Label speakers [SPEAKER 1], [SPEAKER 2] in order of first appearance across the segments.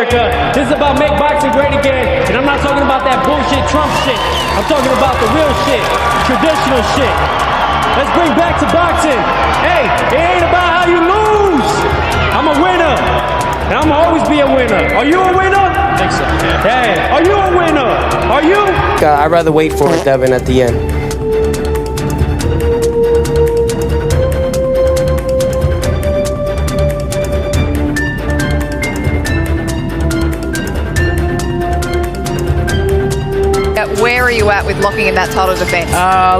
[SPEAKER 1] This is about make boxing great again, and I'm not talking about that bullshit Trump shit. I'm talking about the real shit, traditional shit. Let's bring back to boxing. Hey, it ain't about how you lose. I'm a winner, and I'm gonna always be a winner. Are you a winner?
[SPEAKER 2] I think so, yeah.
[SPEAKER 1] Hey, are you a winner? Are you?
[SPEAKER 3] I'd rather wait for it, Devin, at the end.
[SPEAKER 4] Where are you at with locking in that title defense?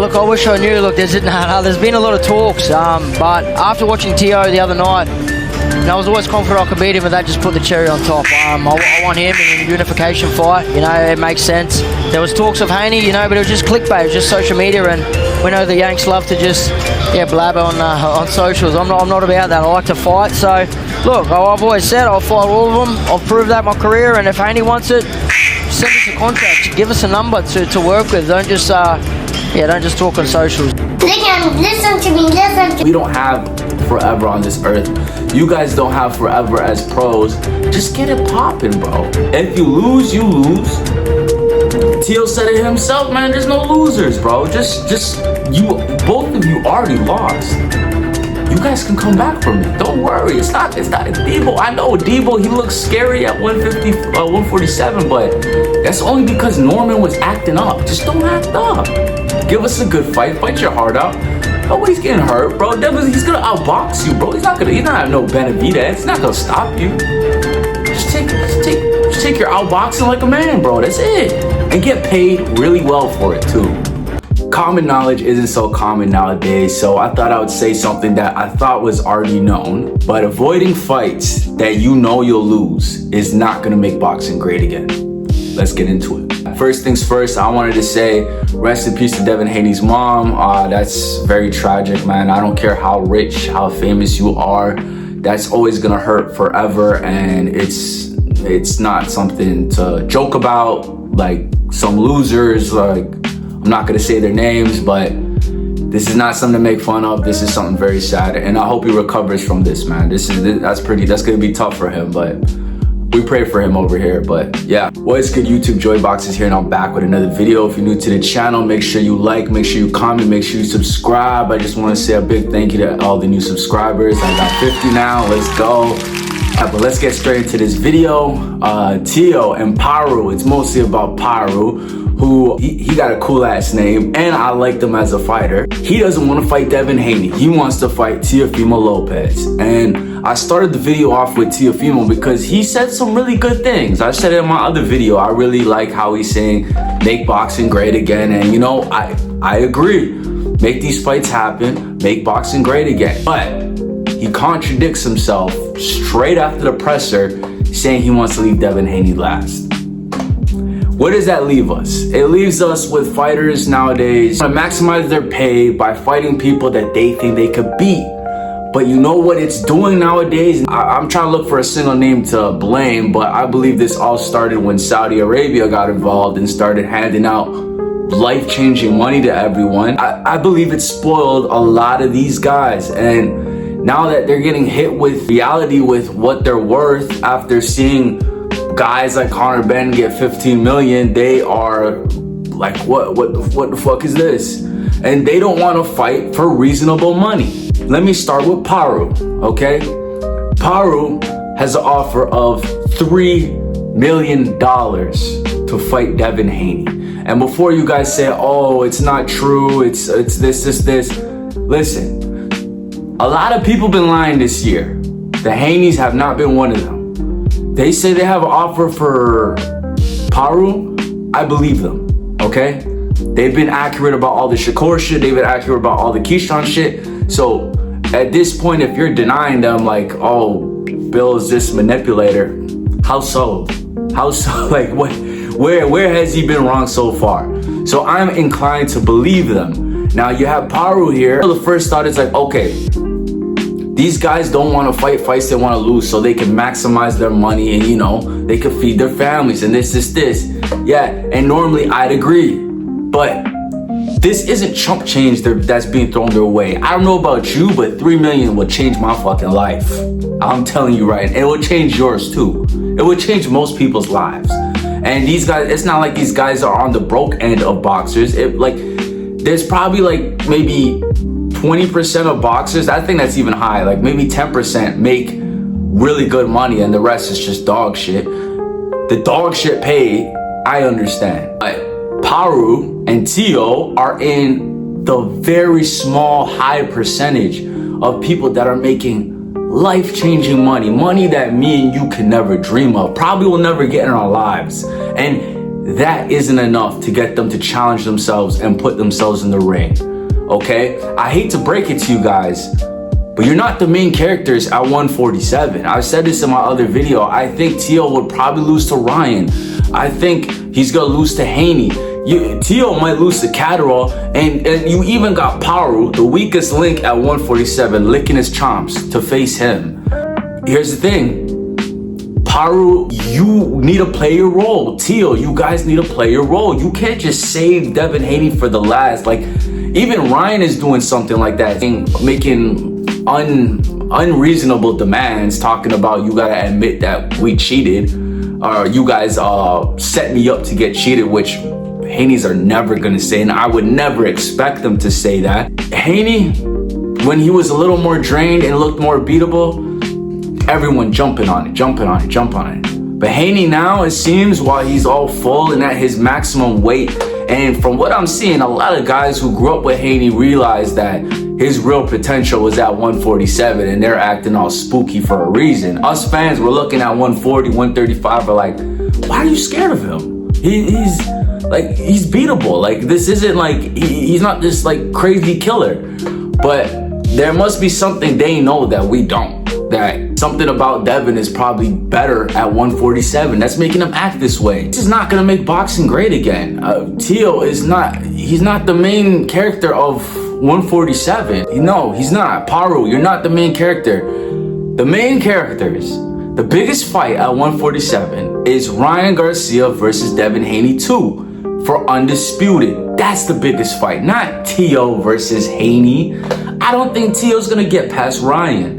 [SPEAKER 5] Look, I wish I knew. Look, there's been a lot of talks, but after watching Tio the other night, I was always confident I could beat him, but that just put the cherry on top. I want him in a unification fight. It makes sense. There was talks of Haney, but it was just clickbait. It was just social media, and we know the Yanks love to just blab on socials. I'm not about that. I like to fight. So, look, I've always said I'll fight all of them. I've proved that in my career, and if Haney wants it, send us a contract. Give us a number to work with. Don't just talk on socials.
[SPEAKER 6] Listen to me.
[SPEAKER 7] We don't have forever on this earth. You guys don't have forever as pros. Just get it popping, bro. If you lose, you lose. Teal said it himself, man. There's no losers, bro. Just you. Both of you already lost. You guys can come back from it. Don't worry. It's not a Debo. I know Debo, he looks scary at 147, but that's only because Norman was acting up. Just don't act up. Give us a good fight. Fight your heart out. Nobody's getting hurt, bro. He's gonna outbox you, bro. He's not have no Benavidez. It's not gonna stop you. Just take your outboxing like a man, bro. That's it. And get paid really well for it too. Common knowledge isn't so common nowadays, so I thought I would say something that I thought was already known. But avoiding fights that you know you'll lose is not gonna make boxing great again. Let's get into it. First things first, I wanted to say rest in peace to Devin Haney's mom. That's very tragic, man. I don't care how rich, how famous you are. That's always gonna hurt forever, and it's not something to joke about. Like some losers, I'm not gonna say their names, but this is not something to make fun of. This is something very sad, and I hope he recovers from this, man. That's gonna be tough for him, but we pray for him over here. But yeah, what is good, YouTube? Joy Boxes here, and I'm back with another video. If you're new to the channel, make sure you like, make sure you comment, make sure you subscribe. I just want to say a big thank you to all the new subscribers. I got 50 now. Let's go. But let's get straight into this video. Tio and Paru. It's mostly about Paru, who he got a cool ass name, and I liked him as a fighter. He doesn't want to fight Devin Haney. He wants to fight Teofimo Lopez. And I started the video off with Teofimo because he said some really good things. I said it in my other video. I really like how he's saying make boxing great again. And I agree. Make these fights happen. Make boxing great again. But he contradicts himself straight after the presser, saying he wants to leave Devin Haney last. Where does that leave us? It leaves us with fighters nowadays trying to maximize their pay by fighting people that they think they could beat. But you know what it's doing nowadays? I'm trying to look for a single name to blame, but I believe this all started when Saudi Arabia got involved and started handing out life-changing money to everyone. I believe it spoiled a lot of these guys, and now that they're getting hit with reality with what they're worth after seeing guys like Conor Benn get 15 million, they are like, what the fuck is this? And they don't want to fight for reasonable money. Let me start with Paru, okay? Paru has an offer of $3 million to fight Devin Haney. And before you guys say, oh, it's not true, it's this. Listen, a lot of people been lying this year. The Haneys have not been one of them. They say they have an offer for Paru. I believe them, okay? They've been accurate about all the Shakur shit. They've been accurate about all the Keyshawn shit. So at this point, if you're denying them like, oh, Bill is this manipulator, how so? How so? Like what? Where has he been wrong so far? So I'm inclined to believe them. Now you have Paru here. The first thought is like, okay, these guys don't want to fight fights they want to lose so they can maximize their money and, they can feed their families and this. Yeah, and normally I'd agree. But this isn't chump change that's being thrown their way. I don't know about you, but $3 million would change my fucking life. I'm telling you right. And it will change yours too. It It would change most people's lives. And these guys, it's not like these guys are on the broke end of boxers. There's probably like maybe 20% of boxers, I think that's even high, like maybe 10% make really good money and the rest is just dog shit. The dog shit pay, I understand. But Paru and Tio are in the very small, high percentage of people that are making life-changing money that me and you can never dream of, probably will never get in our lives. And that isn't enough to get them to challenge themselves and put themselves in the ring, okay? I hate to break it to you guys, but you're not the main characters at 147. I said this in my other video. I think Tio would probably lose to Ryan. I think he's gonna lose to Haney. Tio might lose to Catterall, and you even got Paru, the weakest link at 147, licking his chomps to face him. Here's the thing. Paru, you need to play your role. Tio, you guys need to play your role. You can't just save Devin Haney for the last. Like, even Ryan is doing something like that, making unreasonable demands, talking about you gotta admit that we cheated, or you guys set me up to get cheated, which Haney's are never gonna say, and I would never expect them to say that. Haney, when he was a little more drained and looked more beatable, everyone jumping on it. But Haney now, it seems, while he's all full and at his maximum weight, and from what I'm seeing, a lot of guys who grew up with Haney realize that his real potential was at 147 and they're acting all spooky for a reason. Us fans were looking at 140, 135, are like, why are you scared of him? He's beatable. Like, this isn't like, he's not this like crazy killer. But there must be something they know that we don't. That something about Devin is probably better at 147. That's making him act this way. This is not gonna make boxing great again. Tio is not, he's not the main character of 147. No, he's not. Paru, you're not the main character. The main characters, the biggest fight at 147 is Ryan Garcia versus Devin Haney 2 for undisputed. That's the biggest fight, not Tio versus Haney. I don't think Tio's gonna get past Ryan.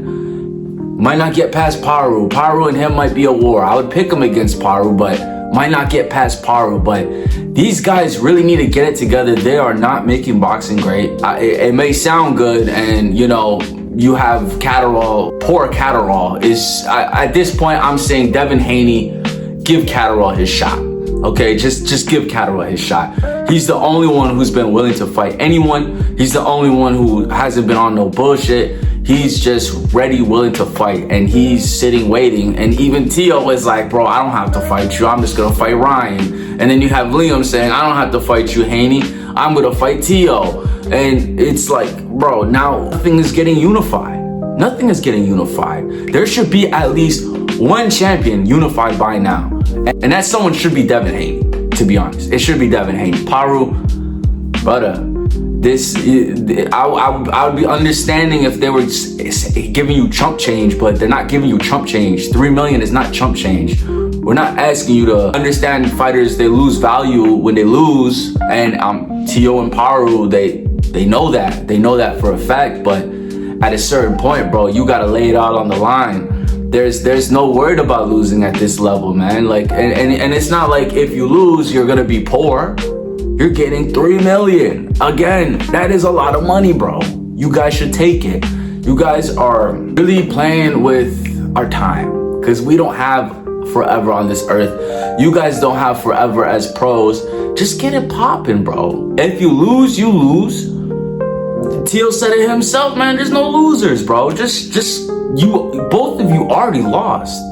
[SPEAKER 7] Might not get past Paru. Paru and him might be a war. I would pick him against Paru, but might not get past Paru. But these guys really need to get it together. They are not making boxing great. It may sound good, and you know, you have Catterall. Poor Catterall is, at this point, I'm saying Devin Haney, give Catterall his shot. Okay, just give Catterall his shot. He's the only one who's been willing to fight anyone. He's the only one who hasn't been on no bullshit. He's just ready, willing to fight, and he's sitting, waiting. And even Tio is like, bro, I don't have to fight you. I'm just gonna fight Ryan. And then you have Liam saying, I don't have to fight you, Haney. I'm gonna fight Tio. And it's like, bro, now nothing is getting unified. Nothing is getting unified. There should be at least one champion unified by now. And that someone should be Devin Haney, to be honest. It should be Devin Haney. Paru, brother. I would be understanding if they were giving you chump change, but they're not giving you chump change. 3 million is not chump change. We're not asking you to understand fighters, they lose value when they lose, and Tio and Paru, they know that. They know that for a fact, but at a certain point, bro, you gotta lay it out on the line. There's no word about losing at this level, man. Like, and it's not like if you lose, you're gonna be poor. You're getting 3 million. Again, that is a lot of money, bro. You guys should take it. You guys are really playing with our time, because we don't have forever on this earth. You guys don't have forever as pros. Just get it popping, bro. If you lose, you lose. Tio said it himself, man. There's no losers, bro. Just you, both of you already lost.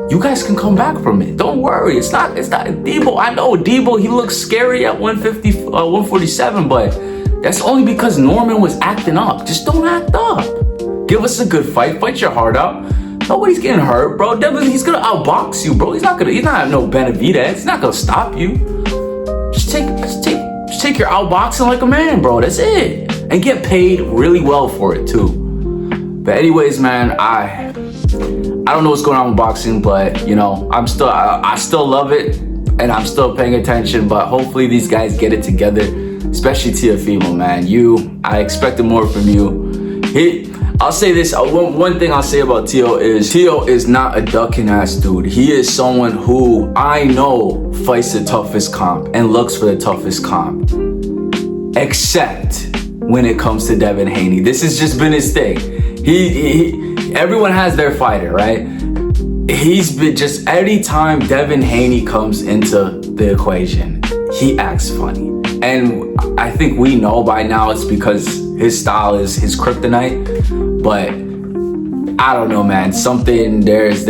[SPEAKER 7] You guys can come back from it. Don't worry. It's not Debo. I know Debo, he looks scary at 147, but that's only because Norman was acting up. Just don't act up. Give us a good fight. Fight your heart out. Nobody's getting hurt, bro. Devin, he's gonna outbox you, bro. He's not have no Benavidez. He's not gonna stop you. Just take your outboxing like a man, bro. That's it. And get paid really well for it too. But anyways, man, I don't know what's going on with boxing, but you know, I still love it, and I'm still paying attention. But hopefully these guys get it together, especially Teofimo, man. I expected more from you. I'll say this, one thing I'll say about Tio is not a ducking ass dude. He is someone who I know fights the toughest comp and looks for the toughest comp. Except when it comes to Devin Haney. This has just been his thing. Everyone has their fighter, right? He's been just, every time Devin Haney comes into the equation, he acts funny. And I think we know by now it's because his style is his kryptonite. But I don't know, man. Something there's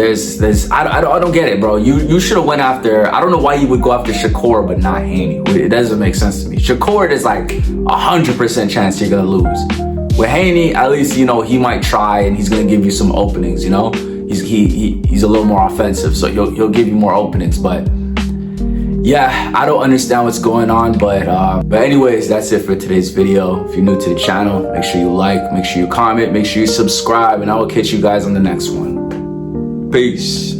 [SPEAKER 7] I don't get it, bro. You should have went after. I don't know why you would go after Shakur but not Haney. It doesn't make sense to me. Shakur, there's like 100% chance you're gonna lose. With Haney, at least you know he might try and he's gonna give you some openings. You know, he's a little more offensive, so he'll give you more openings. But yeah, I don't understand what's going on, but anyways, that's it for today's video. If you're new to the channel, make sure you like, make sure you comment, make sure you subscribe, and I will catch you guys on the next one. Peace.